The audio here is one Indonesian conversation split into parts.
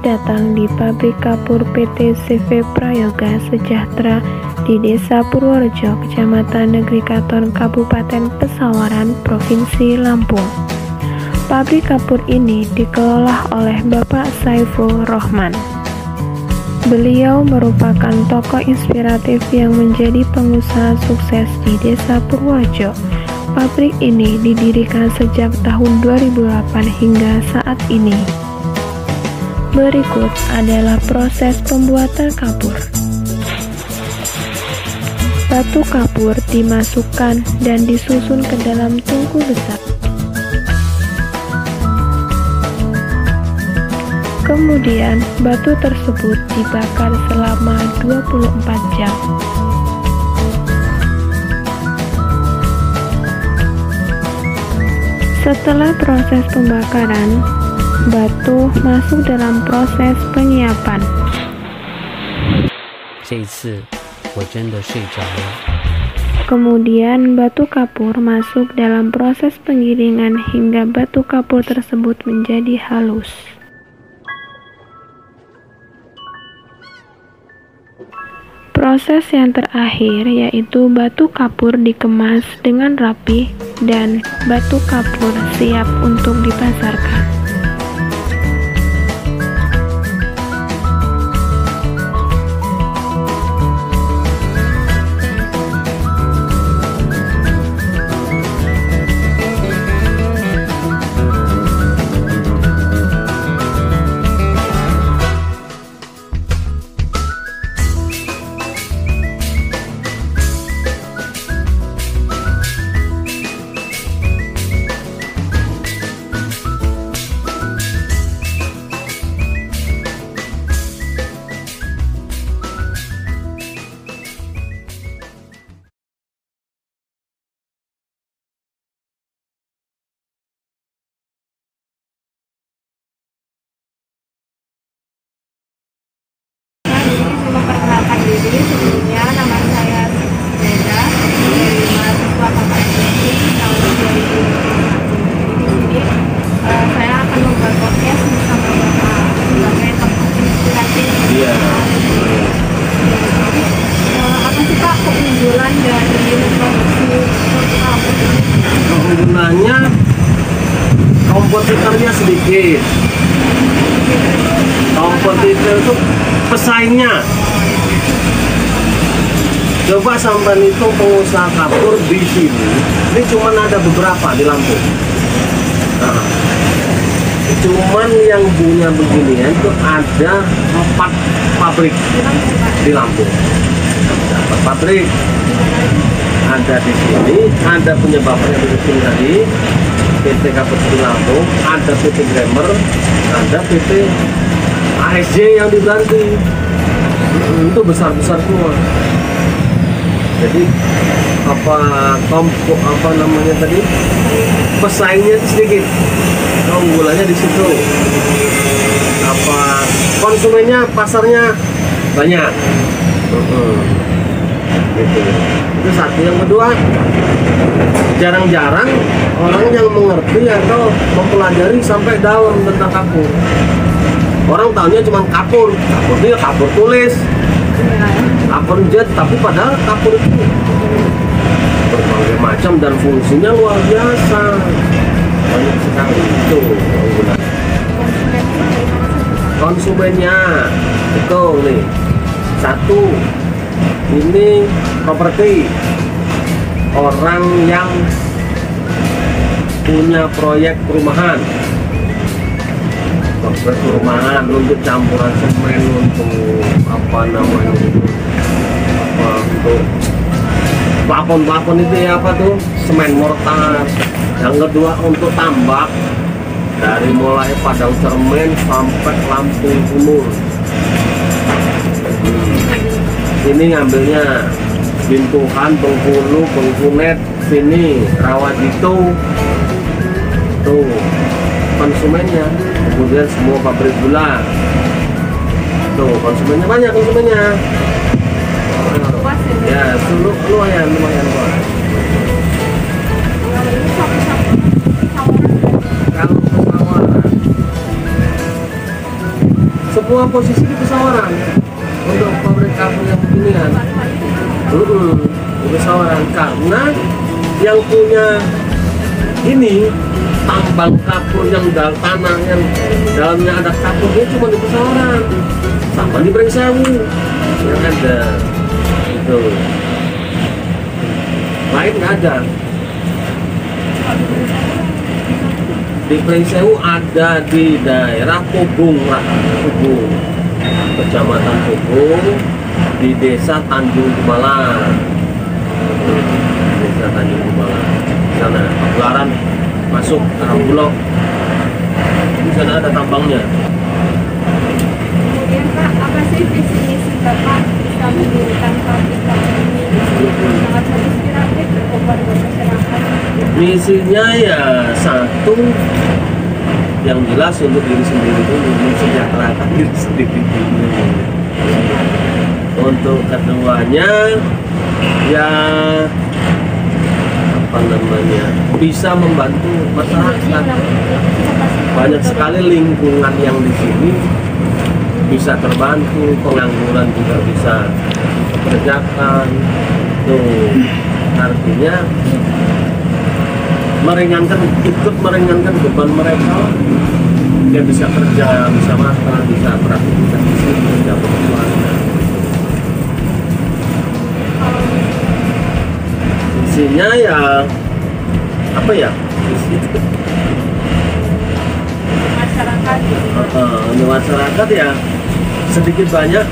datang di pabrik kapur PT CV Prayoga Sejahtera di Desa Purworejo, Kecamatan Negeri Katon, Kabupaten Pesawaran, Provinsi Lampung. Pabrik kapur ini dikelola oleh Bapak Saiful Rohman. Beliau merupakan tokoh inspiratif yang menjadi pengusaha sukses di Desa Purworejo. Pabrik ini didirikan sejak tahun 2008 hingga saat ini. Berikut adalah proses pembuatan kapur. Batu kapur dimasukkan dan disusun ke dalam tungku besar. Kemudian batu tersebut dibakar selama 24 jam. Setelah proses pembakaran, batu masuk dalam proses penyiapan. 这一次我真的睡着了。 Kemudian batu kapur masuk dalam proses penggilingan hingga batu kapur tersebut menjadi halus. Proses yang terakhir yaitu batu kapur dikemas dengan rapi dan batu kapur siap untuk dipasarkan. Sebelumnya nama saya Reda dari mahasiswa KPSI tahun 2021. Di sini saya akan membuat podcast bersama Bapak sebagai tokoh inspiratif. Iya. Apa sih Pak keunggulan dari produksi kapur? Keunggulannya kompetitornya sedikit. Kompetitor itu pesaingnya. Coba sampai hitung pengusaha kapur di sini. Ini cuma ada beberapa di Lampung. Nah, cuman yang punya beginian itu ada 4 pabrik di Lampung. Ada 4 pabrik. Ada di sini, ada punya bapaknya di sini tadi, PT Kapur di Lampung, ada PT Gramer, ada PT ASJ yang di Blanti. Itu besar-besar semua. Jadi apa namanya tadi, pesaingnya sedikit, keunggulannya di situ. Konsumennya, pasarnya banyak. Gitu. Itu satu. Yang kedua, jarang-jarang orang yang mengerti atau mempelajari sampai dalam tentang kapur. Orang tahunya cuma kapur itu kapur tulis, kapur jet, tapi padahal kapur itu berbagai macam dan fungsinya luar biasa, banyak sekali. Itu keunggulan. Konsumennya itu nih, satu, ini properti, orang yang punya proyek perumahan untuk campuran semen, untuk untuk plafon itu ya, semen mortar. Yang kedua untuk tambak, dari mulai Padang Cermen sampai Lampung Timur. Ini ngambilnya Bintuhan, Bengkulu, Bengkunet, sini Rawajito. Tuh konsumennya. Kemudian semua pabrik gula. Tuh konsumennya banyak, konsumennya. Ya, lumayan luas. Kalau Pesawaran posisi di pesawaran untuk pabrik kapur yang beginian. Di pesawaran karena yang punya ini tambang kapur yang dalam tanah yang dalamnya ada kapurnya cuma di pesawaran sama di Brengsewu yang ada itu, lain nggak ada. Di Brengsewu ada di daerah Pobong, kecamatan Pobong, di desa Tanjung Gumalang. Desa Tanjung Gumalang sana Pagelaran masuk ke Bulog, di sana ada tambangnya. Kemudian Pak, apa sih visi misi Bapak bisa mendirikan pabrik kapur ini? Sangat menginspiratif buat masyarakat. Misinya ya satu, yang jelas untuk diri sendiri dulu, mensejahterakan diri sendiri dulu. Untuk keduanya ya apa namanya, bisa membantu masyarakat. Banyak sekali lingkungan yang di sini bisa terbantu, pengangguran juga bisa dikerjakan. Tuh artinya ikut meringankan beban mereka. Dia bisa kerja, bisa makan, bisa beraktivitas di sini, bisa berkeluarga. Isinya ya apa ya? Masyarakat. Masyarakat ya sedikit banyak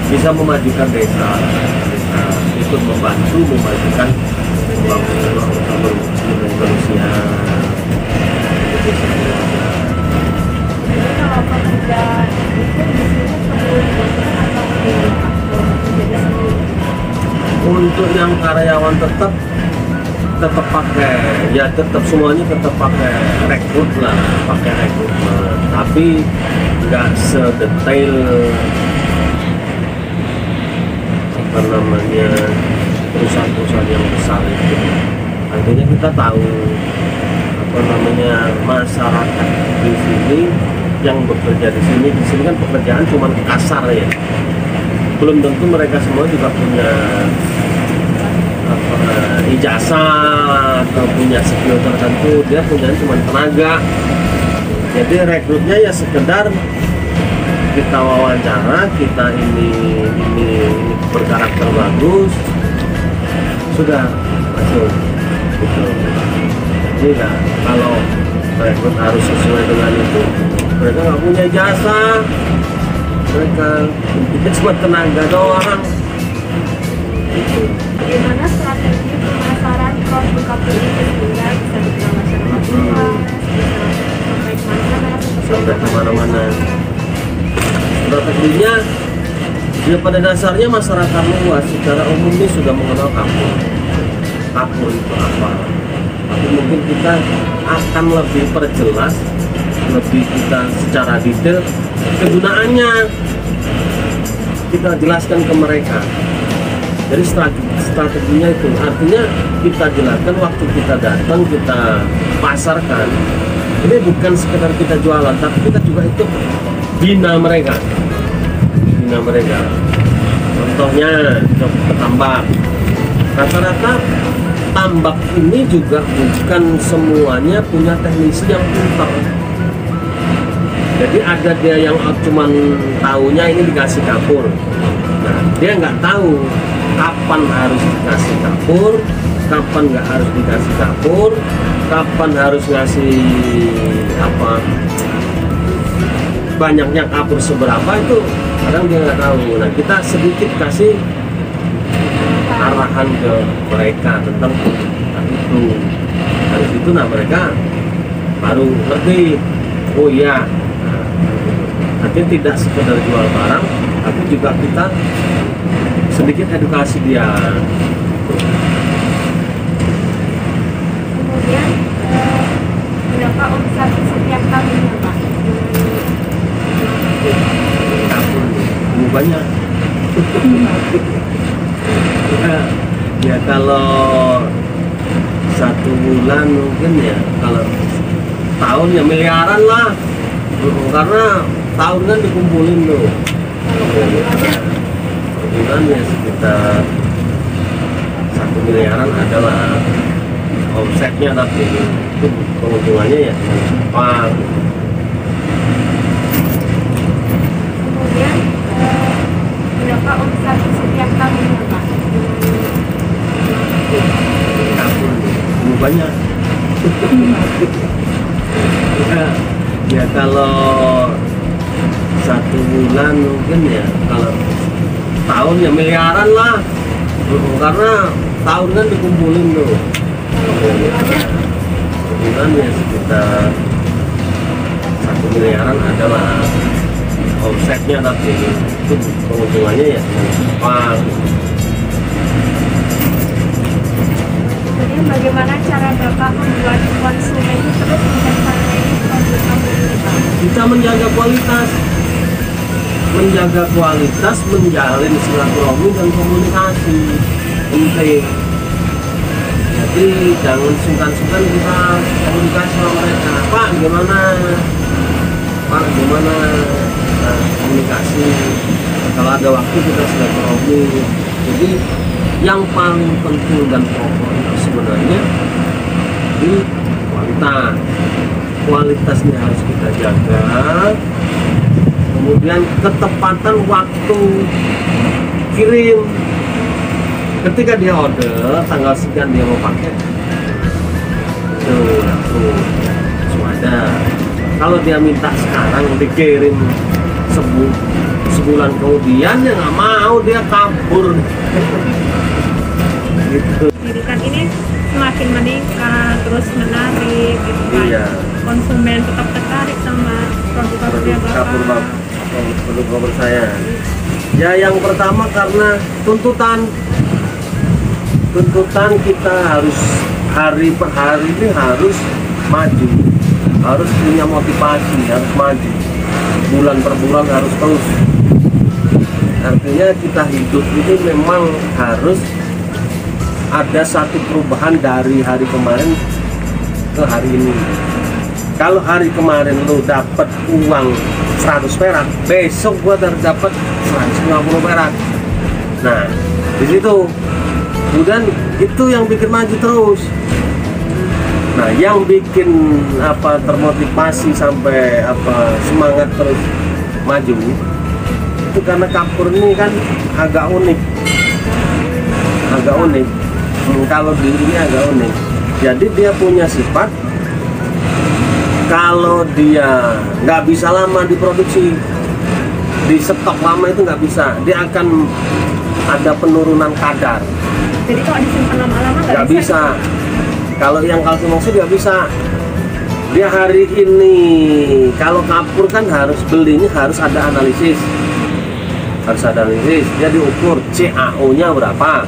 bisa memajukan desa, ikut membantu memajukan manusia. Jadi kalau pekerjaan itu di sini perlu untuk yang karyawan tetap pakai, ya tetap semuanya tetap pakai rekrut lah, pakai rekrutmen, tapi nggak sedetail apa namanya perusahaan-perusahaan yang besar itu. Artinya kita tahu apa namanya masyarakat di sini yang bekerja di sini kan pekerjaan cuma kasar ya, belum tentu mereka semua juga punya ijazah atau punya skill tertentu. Dia punya cuma tenaga, jadi rekrutnya ya sekedar kita wawancara, kita ini berkarakter bagus, sudah masuk gitu. Jadi nah, kalau rekrut harus sesuai dengan itu, mereka nggak punya ijazah, mereka cuma tenaga doang gitu. Bagaimana strategi pemasaran produk kapur ini sehingga bisa dikenal masyarakat luas, bisa sampai kemana-mana? Strateginya ya pada dasarnya masyarakat luas secara umum ini sudah mengenal kapur. Kapur itu apa? Tapi mungkin kita akan lebih perjelas, lebih kita secara detail kegunaannya kita jelaskan ke mereka. Jadi strateginya itu artinya kita jelaskan waktu kita datang, kita pasarkan. Ini bukan sekedar kita jualan, tapi kita juga ikut bina mereka. Contohnya tambak. Rata-rata tambak ini juga bukan semuanya punya teknisi yang pintar. Jadi ada dia yang cuman taunya ini dikasih kapur. Nah, dia nggak tahu kapan harus dikasih kapur, kapan nggak harus dikasih kapur, kapan harus ngasih apa, banyaknya kapur seberapa itu kadang dia nggak tahu. Nah, kita sedikit kasih arahan ke mereka tentang itu. Dari situ nah mereka baru ngerti, oh iya, nanti tidak sekedar jual barang, tapi juga kita sedikit edukasi dia. Kemudian berapa omset setiap tahunnya Pak? Banyak. Ya kalau satu bulan mungkin ya, kalau tahun ya miliaran lah, karena tahunan dikumpulin tuh. Kalau bulan-bulannya Per bulan ya sekitar 1 miliaran adalah omsetnya, tapi itu keuntungannya ya apa. kemudian berapa omset setiap tahunnya Pak? Kapur banyak. Ya kalau 1 bulan mungkin ya, kalau tahun ya miliaran lah. Karena tahunan dikumpulin tuh. Kalau bulan-bulannya Per bulan ya sekitar 1 miliaran adalah omsetnya, tapi itu keuntungannya ya apa. kemudian bagaimana cara Bapak membuat konsumen itu terus mempercayai produk kamu ini Pak? Kita menjaga kualitas, menjalin silaturahmi dan komunikasi penting. Jadi jangan sungkan-sungkan kita komunikasi sama mereka. Pak gimana? Pak gimana? Nah, komunikasi. Kalau ada waktu kita silaturahmi. Jadi yang paling penting dan pokok itu sebenarnya di kualitas. Kualitasnya harus kita jaga. Kemudian ketepatan waktu kirim. Ketika dia order tanggal sekian dia mau pakai, tuh semua ada. Kalau dia minta sekarang dikirim sebulan kemudian, dia nggak mau, dia kabur. Gitu. Pendidikan ini semakin meningkat, terus menarik gitu kan. Iya. Konsumen tetap tertarik sama produk-produknya Bapak. Produk saya. Ya yang pertama karena tuntutan kita harus hari per hari ini harus maju, harus punya motivasi, harus maju, bulan per bulan harus terus. Artinya kita hidup ini memang harus ada satu perubahan dari hari kemarin ke hari ini. Kalau hari kemarin lu dapat uang 100 perak, besok gua dapat 150 perak. Nah, di situ kemudian itu yang bikin maju terus. Nah, yang bikin termotivasi sampai semangat terus maju itu karena Kapur ini kan agak unik. Kalau dirinya agak unik. Jadi dia punya sifat, kalau dia nggak bisa lama diproduksi, di stok lama itu nggak bisa, dia akan ada penurunan kadar. Jadi kalau disimpan lama-lama Nggak bisa. Kalau yang kalsium oksid nggak bisa. Dia hari ini, kalau Kapur kan harus belinya harus ada analisis. Dia diukur CAO-nya berapa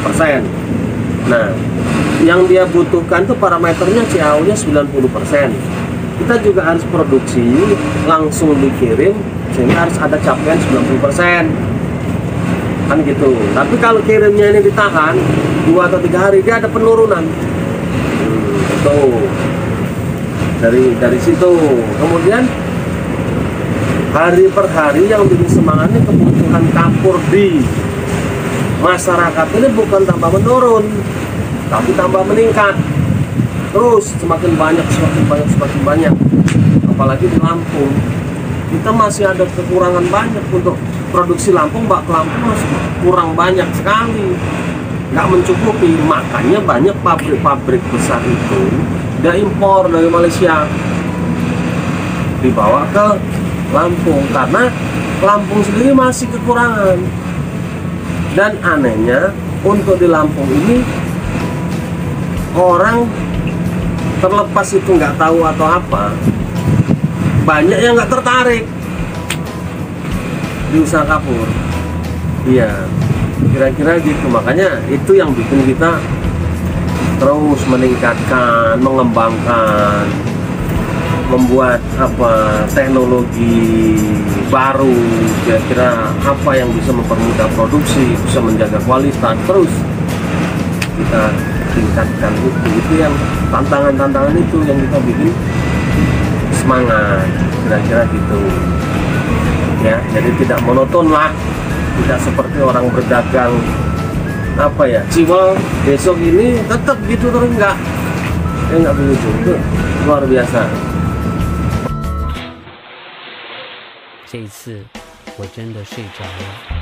persen. Nah, yang dia butuhkan tuh parameternya CAO-nya 90%. Kita juga harus produksi langsung dikirim sehingga harus ada capaian 90%. Kan gitu. Tapi kalau kirimnya ini ditahan 2 atau 3 hari, dia ada penurunan. Itu dari situ. Kemudian hari per hari yang bikin semangatnya kebutuhan Kapur di masyarakat ini bukan tambah menurun, tapi tambah meningkat. Terus semakin banyak. Apalagi di Lampung, kita masih ada kekurangan banyak untuk produksi Lampung. Lampung masih kurang banyak sekali, nggak mencukupi. Makanya banyak pabrik-pabrik besar itu dia impor dari Malaysia, dibawa ke Lampung karena Lampung sendiri masih kekurangan. Dan anehnya untuk di Lampung ini orang terlepas itu nggak tahu atau apa, banyak yang nggak tertarik di usaha Kapur. Iya, kira-kira gitu. Makanya itu yang bikin kita terus meningkatkan, mengembangkan, membuat teknologi baru, kira-kira apa yang bisa mempermudah produksi, bisa menjaga kualitas, terus kita tingkatkan itu yang tantangan itu yang kita bikin semangat. kira-kira gitu ya. Jadi tidak monoton lah, tidak seperti orang berdagang apa ya, ciwal besok ini tetap gitu terus, enggak begitu. Itu luar biasa. 这一次我真的睡着了。